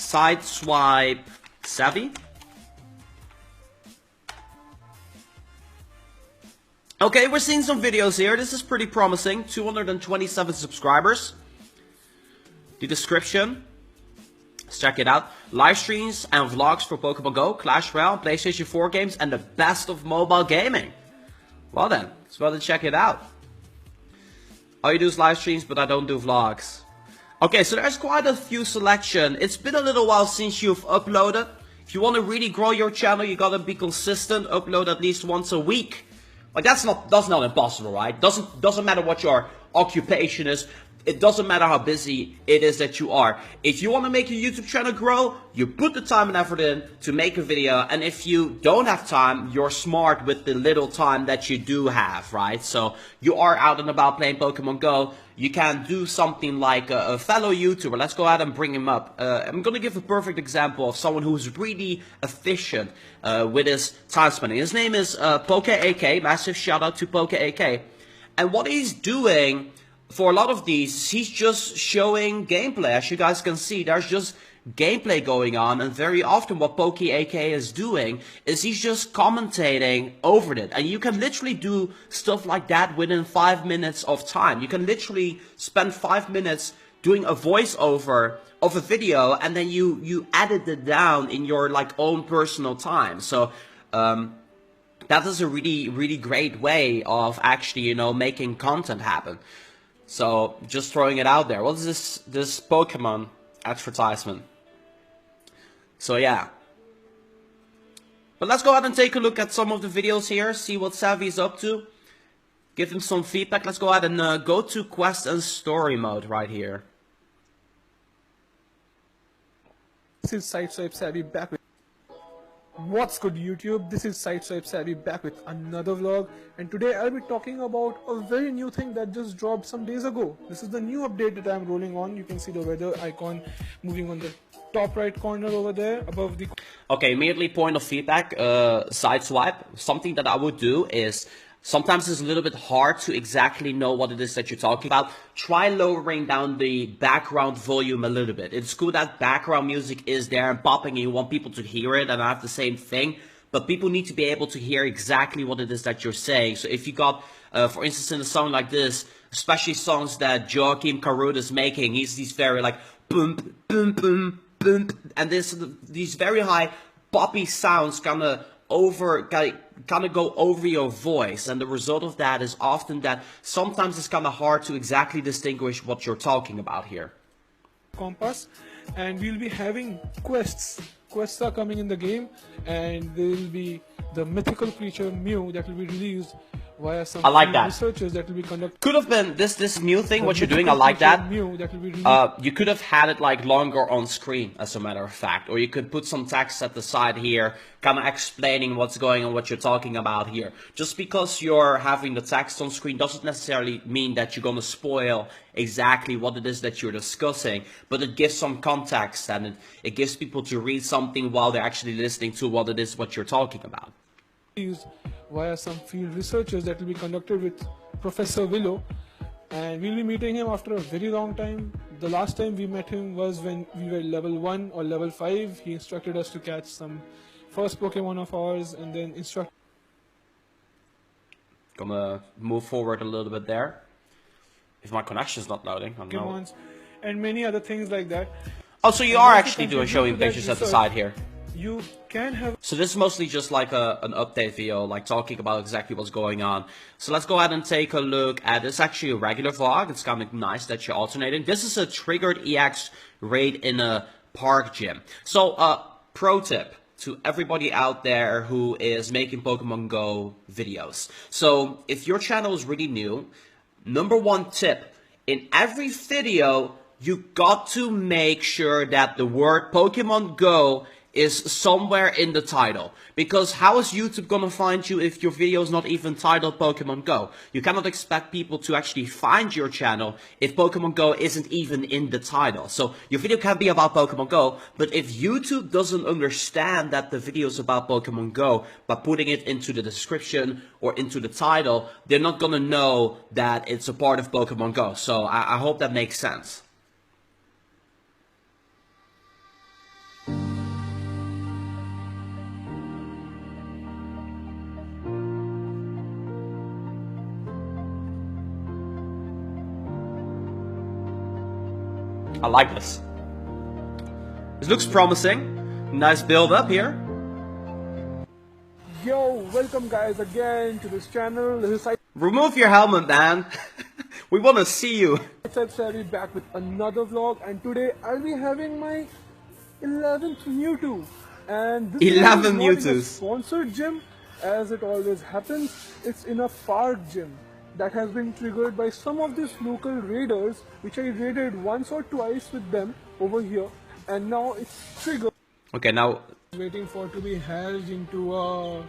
Sideswipe Savvy. Okay, we're seeing some videos here. This is pretty promising. 227 subscribers. The description. Let's check it out. Live streams and vlogs for Pokemon Go, Clash Royale, PlayStation 4 games, and the best of mobile gaming. Well then, let's go ahead and check it out. All you do is live streams, but I don't do vlogs. Okay, so there's quite a few selection. It's been a little while since you've uploaded. If you want to really grow your channel, you gotta be consistent. Upload at least once a week. Like that's not impossible, right? Doesn't matter what your occupation is. It doesn't matter how busy it is that you are. If you want to make your YouTube channel grow, you put the time and effort in to make a video. And if you don't have time, you're smart with the little time that you do have, right? So you are out and about playing Pokemon Go. You can do something like a fellow YouTuber. Let's go ahead and bring him up. I'm going to give a perfect example of someone who's really efficient with his time spending. His name is PokeAK. Massive shout out to PokeAK. And what he's doing for a lot of these, he's just showing gameplay. As you guys can see, there's just gameplay going on, and very often what PokeAK is doing is he's just commentating over it. And you can literally do stuff like that within 5 minutes of time. You can literally spend 5 minutes doing a voiceover of a video, and then you edit it down in your like own personal time. So that is a really great way of actually, you know, making content happen. So, just throwing it out there. What is this Pokemon advertisement? So, yeah. But let's go ahead and take a look at some of the videos here. See what Savvy is up to. Give him some feedback. Let's go ahead and go to Quest and Story mode right here. This is Sideswipe Savvy back with... What's good YouTube? This is Sideswipe Savvy back with another vlog, and today I'll be talking about a very new thing that just dropped some days ago. This is the new update that I'm rolling on. You can see the weather icon moving on the top right corner over there above the... Okay, immediately point of feedback, Sideswipe. Something that I would do is, sometimes it's a little bit hard to exactly know what it is that you're talking about. Try lowering down the background volume a little bit. It's cool that background music is there and popping and you want people to hear it, and I have the same thing. But people need to be able to hear exactly what it is that you're saying. So if you got, for instance, in a song like this, especially songs that Joachim Garud is making, he's very like boom, boom, boom, boom, and these very high poppy sounds kind of go over your voice, and the result of that is often that sometimes it's kind of hard to exactly distinguish what you're talking about here. Compass, and we'll be having quests. Quests are coming in the game, and there will be the mythical creature Mew that will be released via some researchers that will be conducted. Could have been this new thing, what you're doing, I like that. You could have had it like longer on screen, as a matter of fact, or you could put some text at the side here, kind of explaining what's going on, what you're talking about here. Just because you're having the text on screen doesn't necessarily mean that you're gonna spoil exactly what it is that you're discussing, but it gives some context, and it gives people to read something while they're actually listening to what it is what you're talking about. Used via some field researchers that will be conducted with Professor Willow, and we'll be meeting him after a very long time. The last time we met him was when we were level 1 or level 5. He instructed us to catch some first Pokemon of ours, and then Gonna move forward a little bit there. If my connection's not loading, I don't know. And many other things like that. Oh, so you are actually showing pictures at the side here. You can have... So this is mostly just like an update video, like talking about exactly what's going on. So let's go ahead and take a look at, it's actually a regular vlog. It's kind of nice that you're alternating. This is a triggered EX raid in a park gym. So pro tip to everybody out there who is making Pokemon Go videos. So if your channel is really new, number one tip, in every video, you got to make sure that the word Pokemon Go is somewhere in the title. Because how is YouTube gonna find you if your video is not even titled Pokemon Go? You cannot expect people to actually find your channel if Pokemon Go isn't even in the title. So your video can be about Pokemon Go, but if YouTube doesn't understand that the video is about Pokemon Go by putting it into the description or into the title, they're not gonna know that it's a part of Pokemon Go. So I hope that makes sense. I like this. This looks promising. Nice build up here. Yo, welcome guys again to this channel. This is Remove your helmet, man. We want to see you. Savvy back with another vlog, and today I'll be having my 11th Mewtwo. And this 11 is not in a Mewtwo's. sponsored gym, as it always happens. It's in a park gym that has been triggered by some of these local raiders, which I raided once or twice with them over here, and now it's triggered. Okay, now Waiting for to be hatched into a.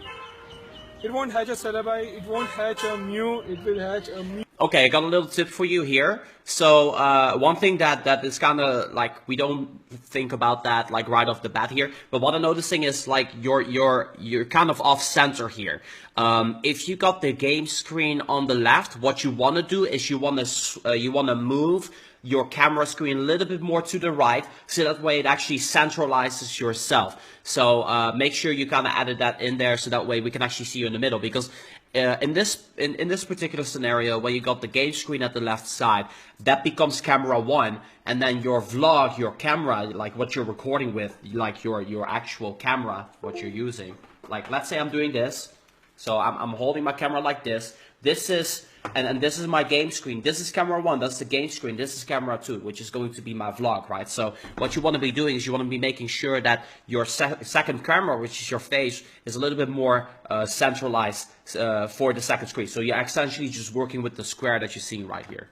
It won't hatch a Celebi, it won't hatch a Mew, it will hatch a Mew. okay, I got a little tip for you here. So one thing that is kind of like we don't think about that like right off the bat here, but what I'm noticing is like you're kind of off center here. If you got the game screen on the left, what you want to do is you want to move your camera screen a little bit more to the right, so that way it actually centralizes yourself. So make sure you kind of added that in there, so that way we can actually see you in the middle. Because in this particular scenario, where you got the game screen at the left side, that becomes camera 1, and then your vlog, your camera, like what you're recording with, like your actual camera, what you're using. Like let's say I'm doing this, so I'm holding my camera like this. This is and this is my game screen. This is camera 1, that's the game screen. This is camera 2, which is going to be my vlog, right? So what you want to be doing is you want to be making sure that your second camera, which is your face, is a little bit more centralized for the second screen. So you're essentially just working with the square that you're seeing right here.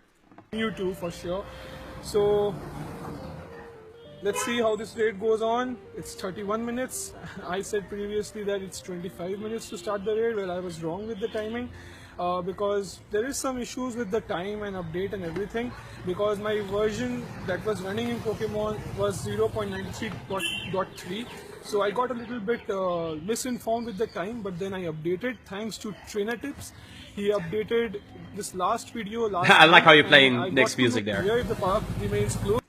Mewtwo for sure. So let's see how this raid goes on. It's 31 minutes. I said previously that it's 25 minutes to start the raid. Well, I was wrong with the timing. Because there is some issues with the time and update and everything, because my version that was running in Pokemon was 0.93.3, so I got a little bit misinformed with the time, but then I updated thanks to Trainatips. He updated this last video last I like night, how you're and playing I got Nick's to music know there. Here if the park remains closed.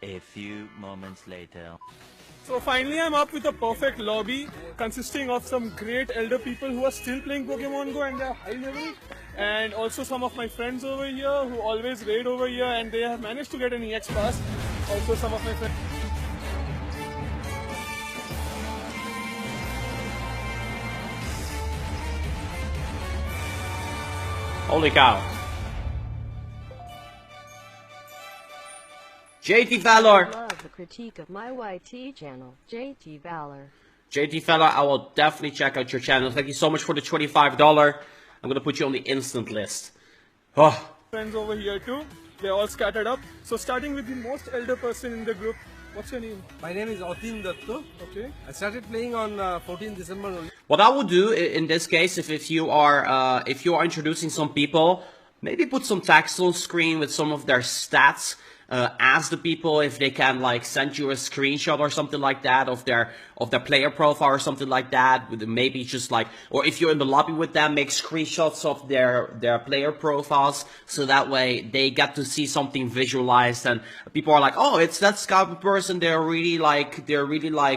A few moments later. So finally I'm up with a perfect lobby consisting of some great elder people who are still playing Pokemon Go and they are high level, and also some of my friends over here who always raid over here and they have managed to get an EX pass. Also some of my friends. Holy cow. JT Valor. Love the critique of my YT channel, JT Valor. JT Fella, I will definitely check out your channel. Thank you so much for the $25. I'm gonna put you on the instant list. Oh. Friends over here too. They're all scattered up. So starting with the most elder person in the group. What's your name? My name is Atin Datto. Okay. I started playing on 14 December only. What I would do in this case, if you are introducing some people, maybe put some text on screen with some of their stats. Ask the people if they can like send you a screenshot or something like that of their player profile or something like that. With maybe just like, or if you're in the lobby with them, make screenshots of their player profiles, so that way they get to see something visualized and people are like, oh, it's that Scout person. They're really like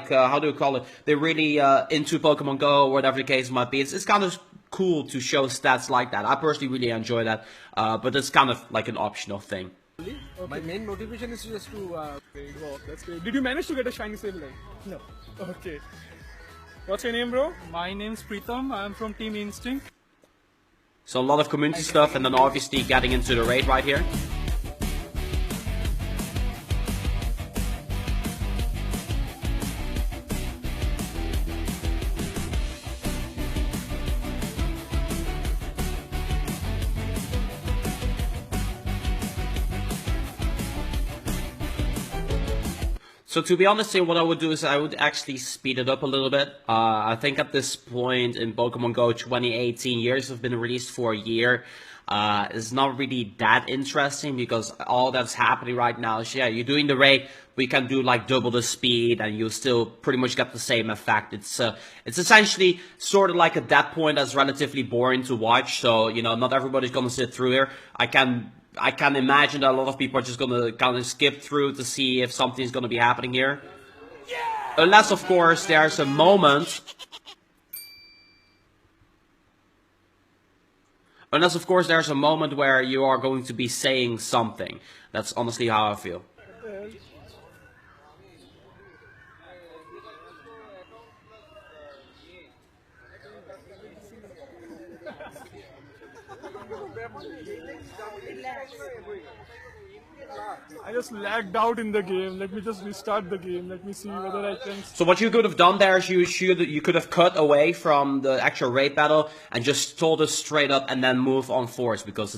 how do you call it? They're really into Pokemon Go or whatever the case might be. It's kind of cool to show stats like that. I personally really enjoy that, but it's kind of like an optional thing. Okay. My main motivation is just to. Wow, that's great. Did you manage to get a shiny Sableye? No. Okay. What's your name, bro? My name's Pritham. I'm from Team Instinct. So a lot of community stuff, and then obviously getting into the raid right here. So to be honest here, what I would do is I would actually speed it up a little bit. I think at this point in Pokemon Go 2018, years have been released for a year. It's not really that interesting because all that's happening right now is, yeah, you're doing the raid, we can do like double the speed and you still pretty much get the same effect. It's essentially sort of like at that point that's relatively boring to watch. So, you know, not everybody's gonna sit through here. I can imagine that a lot of people are just gonna kind of skip through to see if something's gonna be happening here. Unless, of course, there's a moment Unless, of course, there's a moment where you are going to be saying something. That's honestly how I feel. I just lagged out in the game. Let me just restart the game. Let me see whether I can. So what you could have done there is you could have cut away from the actual raid battle and just told us straight up and then move on force, because